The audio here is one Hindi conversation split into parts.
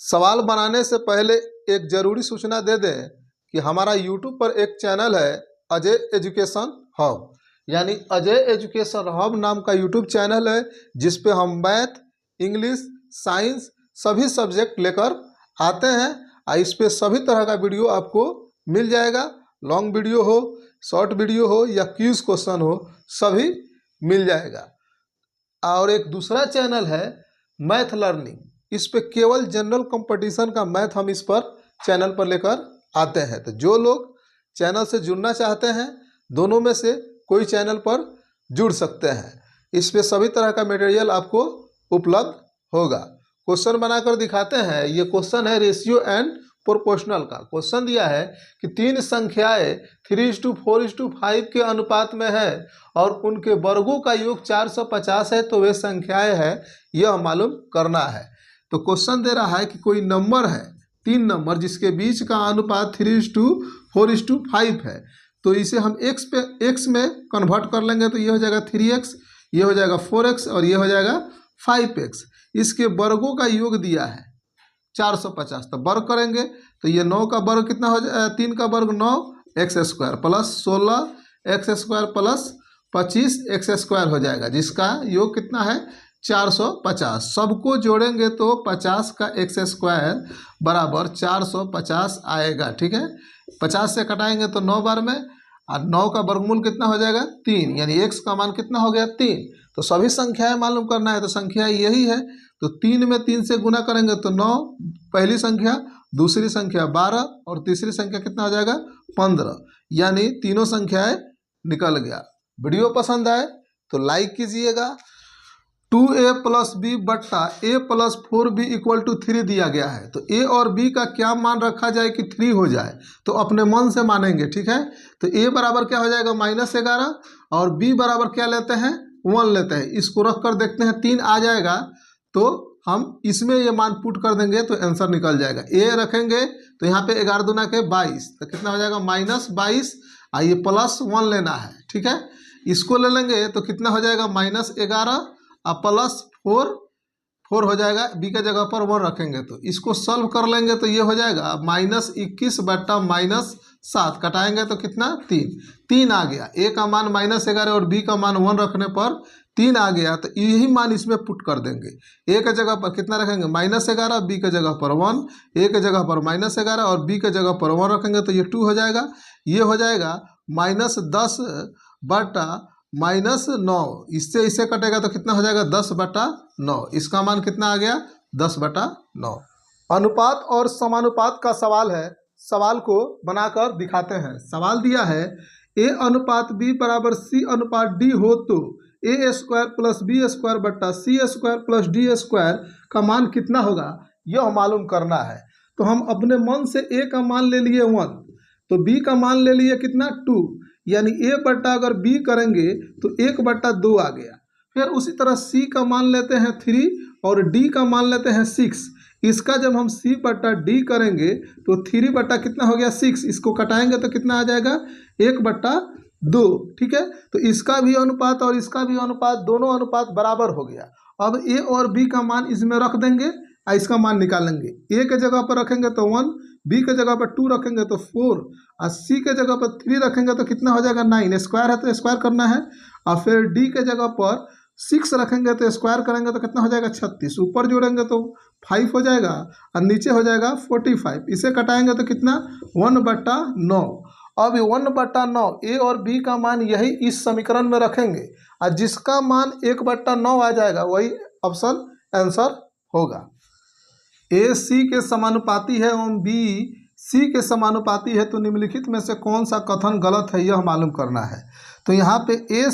सवाल बनाने से पहले एक ज़रूरी सूचना दे दें कि हमारा यूट्यूब पर एक चैनल है अजय एजुकेशन हब, यानी अजय एजुकेशन हब नाम का यूट्यूब चैनल है जिस पे हम मैथ, इंग्लिश, साइंस सभी सब्जेक्ट लेकर आते हैं। इस पे सभी तरह का वीडियो आपको मिल जाएगा, लॉन्ग वीडियो हो, शॉर्ट वीडियो हो या क्विज क्वेश्चन हो, सभी मिल जाएगा। और एक दूसरा चैनल है मैथ लर्निंग, इस पे केवल जनरल कंपटीशन का मैथ हम इस पर चैनल पर लेकर आते हैं। तो जो लोग चैनल से जुड़ना चाहते हैं, दोनों में से कोई चैनल पर जुड़ सकते हैं। इस पे सभी तरह का मटेरियल आपको उपलब्ध होगा। क्वेश्चन बनाकर दिखाते हैं। ये क्वेश्चन है रेशियो एंड प्रोपोर्शनल का। क्वेश्चन दिया है कि तीन संख्याएं 3:4:5 के अनुपात में है और उनके वर्गों का योग 450 है, तो वे संख्याएं हैं, यह मालूम करना है। तो क्वेश्चन दे रहा है कि कोई नंबर है, तीन नंबर जिसके बीच का अनुपात 3:4:5 है, तो इसे हम x में कन्वर्ट कर लेंगे तो ये हो जाएगा 3x, ये हो जाएगा 4x और ये हो जाएगा 5x। इसके वर्गों का योग दिया है 450, तो वर्ग करेंगे तो ये 9 का वर्ग कितना हो जाएगा, 3 का वर्ग 9x² plus 16x² plus 25x² हो जाएगा, जिसका योग कितना है 450। सबको जोड़ेंगे तो 50 का x² बराबर 450 आएगा। ठीक है, 50 से कटाएंगे तो 9 बार में, और 9 का वर्गमूल कितना हो जाएगा 3, यानी x का मान कितना हो गया 3। तो सभी संख्याएं मालूम करना है, तो संख्या यही है, तो 3 में 3 से गुना करेंगे तो 9 पहली संख्या, दूसरी संख्या 12 और तीसरी संख्या कितना हो जाएगा 15, यानी तीनों संख्याएं निकल गया। वीडियो पसंद आए तो लाइक कीजिएगा। 2a + b बट्टा a + 4b = 3 दिया गया है, तो a और b का क्या मान रखा जाए कि 3 हो जाए, तो अपने मन से मानेंगे। ठीक है, तो a बराबर क्या हो जाएगा -11 और b बराबर क्या लेते हैं 1 लेते हैं। इसको रख कर देखते हैं 3 आ जाएगा तो हम इसमें ये मान पुट कर देंगे तो आंसर निकल जाएगा। a रखेंगे तो यहाँ पे 11 दूना के 22, तो कितना हो जाएगा -22, ये +1 लेना है। ठीक है, इसको ले लेंगे तो कितना हो जाएगा -11 और +4 हो जाएगा, b के जगह पर 1 रखेंगे तो इसको सॉल्व कर लेंगे तो ये हो जाएगा -21 बट्टा -7, कटाएंगे तो कितना 3 आ गया। a का मान -11 और b का मान 1 रखने पर 3 आ गया, तो यही मान इसमें पुट कर देंगे। a के जगह पर कितना रखेंगे -11, b के जगह पर 1, a के जगह पर -11 और b के जगह पर 1 रखेंगे तो ये 2 हो जाएगा। ये हो जाएगा -10 बट्टा -9, इससे इसे कटेगा तो कितना हो जाएगा 10/9। इसका मान कितना आ गया 10/9। अनुपात और समानुपात का सवाल है, सवाल को बनाकर दिखाते हैं। सवाल दिया है a/b = c/d हो तो a² + b² बट्टा c² + d² का मान कितना होगा, यह मालूम करना है। तो हम अपने मन से a का मान ले लिए 1, तो b का मान ले लिए कितना 2, यानी a बट्टा अगर b करेंगे तो 1/2 आ गया। फिर उसी तरह c का मान लेते हैं 3 और d का मान लेते हैं 6। इसका जब हम c बट्टा d करेंगे तो 3 बट्टा कितना हो गया 6, इसको कटाएंगे तो कितना आ जाएगा 1/2। ठीक है, तो इसका भी अनुपात और इसका भी अनुपात, दोनों अनुपात बराबर हो गया। अब a और b का मान इसमें रख देंगे और इसका मान निकालेंगे। a के जगह पर रखेंगे तो 1, b के जगह पर 2 रखेंगे तो 4 और c के जगह पर 3 रखेंगे तो कितना हो जाएगा 9, स्क्वायर है तो स्क्वायर करना है। और फिर d के जगह पर 6 रखेंगे तो स्क्वायर करेंगे तो कितना हो जाएगा 36, ऊपर जोड़ेंगे तो 5 हो जाएगा और नीचे हो जाएगा 45। इसे कटाएंगे तो कितना 1/9। अब 1/9 a और b का मान यही इस समीकरण में रखेंगे और जिसका मान 1/9 आ जाएगा वही ऑप्शन आंसर होगा। a c के समानुपाती है एवं b c के समानुपाती है, तो निम्नलिखित में से कौन सा कथन गलत है यह मालूम करना है। तो यहाँ पे a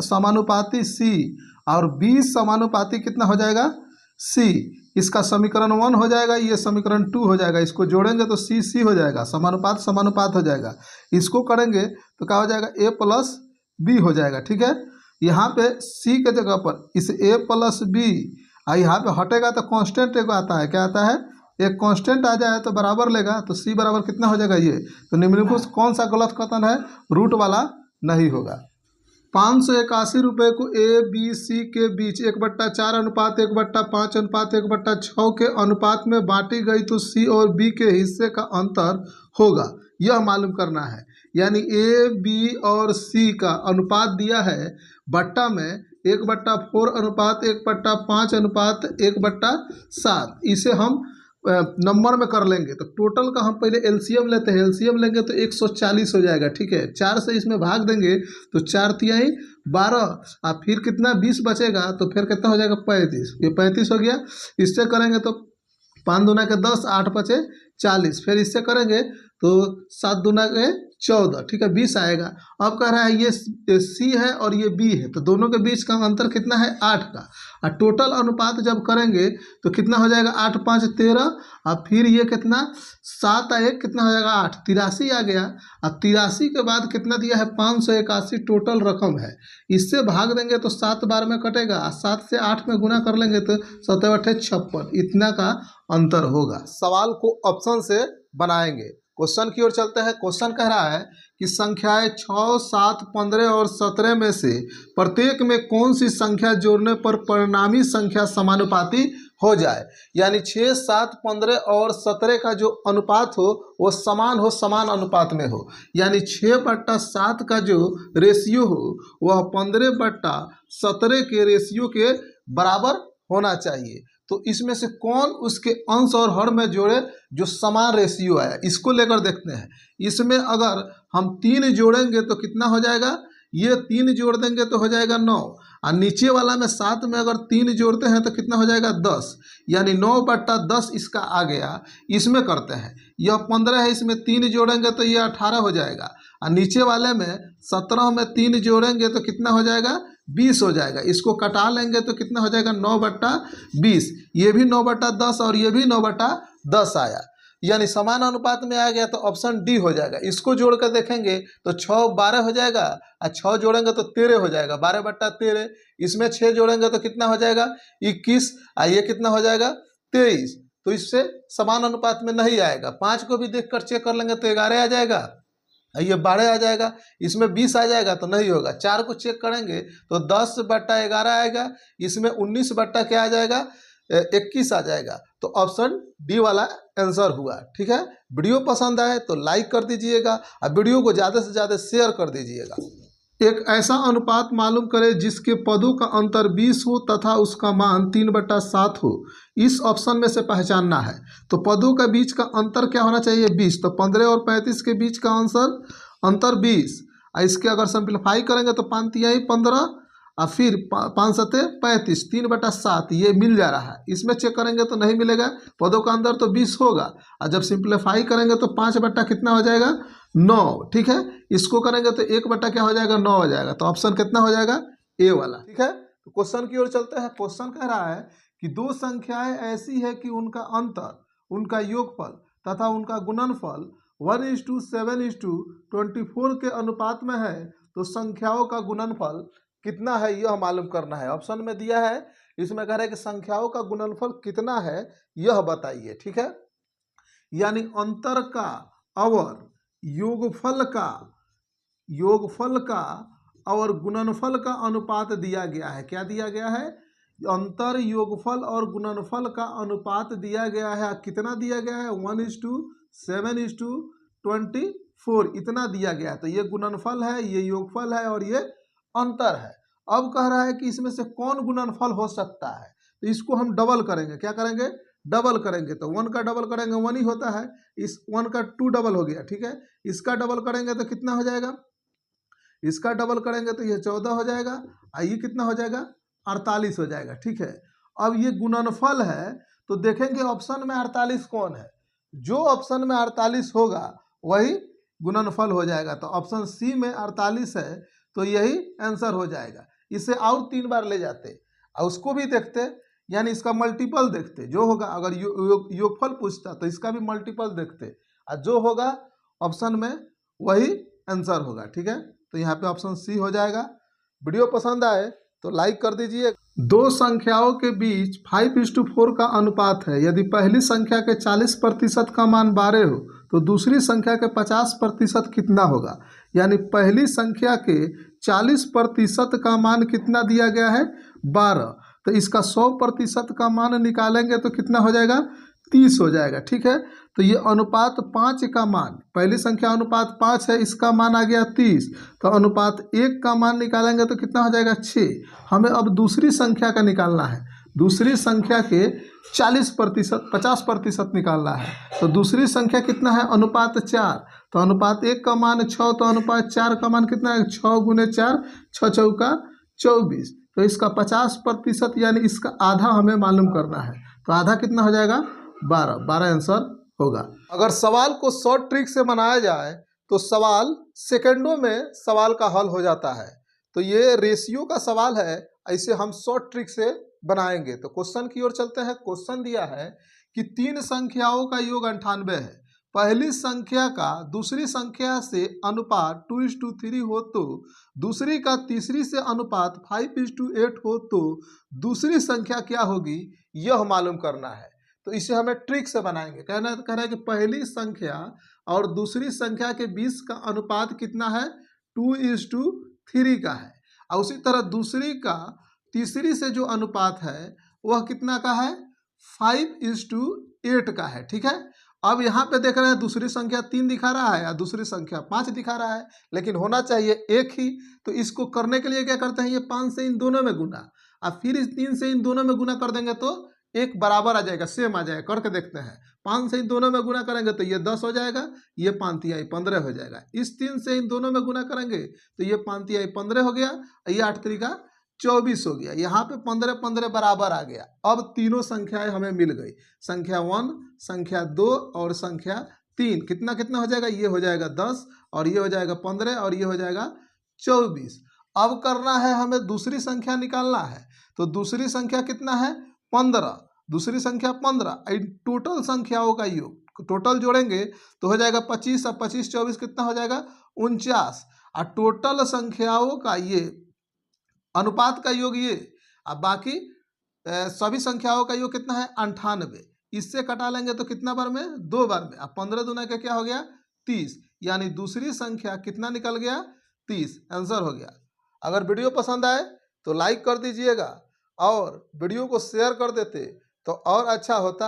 समानुपाती c और b समानुपाती कितना हो जाएगा c, इसका समीकरण 1 हो जाएगा, ये समीकरण 2 हो जाएगा। इसको जोड़ेंगे तो c हो जाएगा, समानुपात समानुपात हो जाएगा। इसको करेंगे तो क्या हो जाएगा a + b हो जाएगा। ठीक है, यहाँ पे c के जगह पर इस a + b, यहाँ पे हटेगा तो कांस्टेंट एक आता है, क्या आता है एक कांस्टेंट आ जाए तो बराबर लेगा, तो c बराबर कितना हो जाएगा ये। तो निम्नलिखित कौन सा गलत कथन है, रूट वाला नहीं होगा। 581 रुपये को ए बी सी के बीच 1/4 अनुपात 1/5 अनुपात 1/6 के अनुपात में बांटी गई तो सी और बी के हिस्से का अंतर होगा, यह मालूम करना है। यानी ए बी और सी का अनुपात दिया है बट्टा में 1/4 अनुपात 1/5 अनुपात 1/7, इसे हम नंबर में कर लेंगे तो टोटल का हम पहले एलसीएम लेते हैं। एलसीएम लेंगे तो 140 हो जाएगा, ठीक है। 4 से इसमें भाग देंगे तो 4 तिहाई 12 और फिर कितना 20 बचेगा तो फिर कितना हो जाएगा 35, ये 35 हो गया। इससे करेंगे तो 5 दूना के 10, 8 बचे 40, फिर इससे करेंगे तो 7 दूना के 14, ठीक है, 20 आएगा। अब कह रहा है ये सी है और ये बी है, तो दोनों के बीच का अंतर कितना है 8 का। और टोटल अनुपात जब करेंगे तो कितना हो जाएगा 8 5 13 और फिर ये कितना 7 1 कितना हो जाएगा 8, 83 आ गया। और 83 के बाद कितना दिया है 581 टोटल रकम है। इससे भाग देंगे तो 7 बार में कटेगा और 7 से 8 में गुना कर लेंगे तो 7 8 56, इतना का अंतर होगा। सवाल को ऑप्शन से बनाएंगे। क्वेश्चन की ओर चलते हैं। क्वेश्चन कह रहा है कि संख्याएं 6, 7, 15 और 17 में से प्रत्येक में कौन सी संख्या जोड़ने पर परिणामी संख्या समानुपाती हो जाए। यानी 6, 7, 15 और 17 का जो अनुपात हो वो समान हो, समान अनुपात में हो। यानी 6/7 का जो रेशियो हो वह 15/17 के रेशियो के बराबर होना चाहिए। तो इसमें से कौन उसके अंश और हर में जोड़े जो समान रेशियो आया, इसको लेकर देखते हैं। इसमें अगर हम 3 जोड़ेंगे तो कितना हो जाएगा, ये 3 जोड़ देंगे तो हो जाएगा 9 और नीचे वाला में 7 में अगर 3 जोड़ते हैं तो कितना हो जाएगा 10, यानी 9/10 इसका आ गया। इसमें करते हैं, यह 15 है, इसमें 3 जोड़ेंगे तो ये 18 हो जाएगा और नीचे वाले में 17 में 3 जोड़ेंगे तो कितना हो जाएगा 20 हो जाएगा। इसको कटा लेंगे तो कितना हो जाएगा 9/20, ये भी 9/10 और ये भी 9/10 आया, यानी समान अनुपात में आ गया। तो ऑप्शन डी हो जाएगा। इसको जोड़ कर देखेंगे तो 6 12 हो जाएगा और 6 जोड़ेंगे तो 13 हो जाएगा, 12/13। इसमें 6 जोड़ेंगे तो कितना हो जाएगा 21 और ये कितना हो जाएगा 23। तो इससे समान अनुपात में नहीं आएगा। 5 को भी देख कर चेक कर लेंगे तो 11 आ जाएगा, ये 12 आ जाएगा। इसमें 20 आ जाएगा तो नहीं होगा। 4 को चेक करेंगे तो 10/11 आएगा। इसमें 19 बट्टा क्या आ जाएगा 21 आ जाएगा। तो ऑप्शन डी वाला आंसर हुआ, ठीक है। वीडियो पसंद आए तो लाइक कर दीजिएगा और वीडियो को ज़्यादा से ज़्यादा शेयर कर दीजिएगा। एक ऐसा अनुपात मालूम करें जिसके पदों का अंतर 20 हो तथा उसका मान 3/7 हो। इस ऑप्शन में से पहचानना है। तो पदों के बीच का अंतर क्या होना चाहिए 20, तो 15 और 35 के बीच का अंतर 20। इसके अगर सिंप्लीफाई करेंगे तो 5 तिहाई 15 और फिर 5 सते 35, 3/7 ये मिल जा रहा है। इसमें चेक करेंगे तो नहीं मिलेगा, पदों का अंतर तो 20 होगा और जब सिंप्लीफाई करेंगे तो 5 बट्टा कितना हो जाएगा 9, ठीक है। इसको करेंगे तो 1 बट्टा क्या हो जाएगा 9 हो जाएगा। तो ऑप्शन कितना हो जाएगा ए वाला, ठीक है। तो क्वेश्चन की ओर चलते हैं। क्वेश्चन कह रहा है कि 2 संख्याएं ऐसी है कि उनका अंतर, उनका योगफल तथा उनका गुणनफल 1:7:24 के अनुपात में है। तो संख्याओं का गुणनफल कितना है यह मालूम करना है। ऑप्शन में दिया है, इसमें कह रहा है कि संख्याओं का गुणनफल कितना है यह बताइए, ठीक है। यानी अंतर का और योगफल का और गुणनफल का अनुपात दिया गया है। क्या दिया गया है, अंतर, योगफल और गुणनफल का अनुपात दिया गया है। कितना दिया गया है 1:7:24, इतना दिया गया है। तो ये गुणनफल है, ये योगफल है और ये अंतर है। अब कह रहा है कि इसमें से कौन गुणनफल हो सकता है। तो इसको हम डबल करेंगे। क्या करेंगे, डबल करेंगे। तो 1 का डबल करेंगे 1 ही होता है, इस 1 का 2 डबल हो गया, ठीक है। इसका डबल करेंगे तो कितना हो जाएगा, इसका डबल करेंगे तो ये 14 हो जाएगा और ये कितना हो जाएगा 48 हो जाएगा, ठीक है। अब ये गुणनफल है तो देखेंगे ऑप्शन में 48 कौन है। जो ऑप्शन में 48 होगा वही गुणनफल हो जाएगा। तो ऑप्शन सी में 48 है तो यही आंसर हो जाएगा। इसे और 3 बार ले जाते और उसको भी देखते, यानी इसका मल्टीपल देखते। जो होगा, अगर योगफल पूछता तो इसका भी मल्टीपल देखते और जो होगा ऑप्शन में वही आंसर होगा, ठीक है। तो यहाँ पे ऑप्शन सी हो जाएगा। वीडियो पसंद आए तो लाइक कर दीजिए। 2 संख्याओं के बीच 5:4 का अनुपात है। यदि पहली संख्या के 40% का मान 12 हो तो दूसरी संख्या के 50% कितना होगा। यानी पहली संख्या के 40% का मान कितना दिया गया है 12, तो इसका 100% का मान निकालेंगे तो कितना हो जाएगा 30 हो जाएगा। ठीक है, तो ये अनुपात 5 का मान, पहली संख्या अनुपात 5 है, इसका मान आ गया 30, तो अनुपात 1 का मान निकालेंगे तो कितना हो जाएगा 6। हमें अब दूसरी संख्या का निकालना है, दूसरी संख्या के 40% 50% निकालना है। तो दूसरी संख्या कितना है अनुपात 4, तो अनुपात 1 का मान 6, तो अनुपात 4 का मान कितना है 6 गुने 4, 6 चौका 24, तो इसका 50% यानी इसका आधा हमें मालूम करना है। तो आधा कितना हो जाएगा 12 आंसर होगा। अगर सवाल को शॉर्ट ट्रिक से बनाया जाए तो सवाल सेकंडों में सवाल का हल हो जाता है। तो ये रेशियो का सवाल है, ऐसे हम शॉर्ट ट्रिक से बनाएंगे। तो क्वेश्चन की ओर चलते हैं। क्वेश्चन दिया है कि 3 संख्याओं का योग 98 है, पहली संख्या का दूसरी संख्या से अनुपात 2:3 हो तो दूसरी का तीसरी से अनुपात 5:8 हो तो दूसरी संख्या क्या होगी, यह मालूम करना है। तो इसे हमें ट्रिक से बनाएंगे। कह रहा है कि पहली संख्या और दूसरी संख्या के बीच का अनुपात कितना है 2:3 का है, और उसी तरह दूसरी का तीसरी से जो अनुपात है वह कितना का है 5:8 का है। ठीक है, अब यहाँ पे देख रहे हैं दूसरी संख्या 3 दिखा रहा है और दूसरी संख्या 5 दिखा रहा है, लेकिन होना चाहिए एक ही। तो इसको करने के लिए क्या करते हैं, ये 5 से इन दोनों में गुना, और फिर इस 3 से इन दोनों में गुना कर देंगे तो एक बराबर आ जाएगा, सेम आ जाएगा। करके देखते हैं, 5 से इन दोनों में गुना करेंगे तो ये 10 हो जाएगा, ये 5 तिहाई 15 हो जाएगा। इस 3 से इन दोनों में गुना करेंगे तो ये 5 तिहाई 15 हो गया, ये 8 त्रिका 24 हो गया। यहाँ पे 15 बराबर आ गया। अब तीनों संख्याएं हमें मिल गई, संख्या 1, संख्या 2 और संख्या 3। कितना कितना हो जाएगा, ये हो जाएगा 10 और ये हो जाएगा 15 और ये हो जाएगा 24। अब करना है हमें दूसरी संख्या निकालना है। तो दूसरी संख्या कितना है 15, दूसरी संख्या 15, टोटल संख्याओं का योग टोटल जोड़ेंगे तो हो जाएगा 25 और 25 24 कितना हो जाएगा 49, और टोटल संख्याओं का ये अनुपात का योग ये, अब बाकी सभी संख्याओं का योग कितना है 98। इससे कटा लेंगे तो कितना बार में 2 बार में, अब 15 दूना का क्या हो गया 30, यानी दूसरी संख्या कितना निकल गया 30, आंसर हो गया। अगर वीडियो पसंद आए तो लाइक कर दीजिएगा और वीडियो को शेयर कर देते तो और अच्छा होता।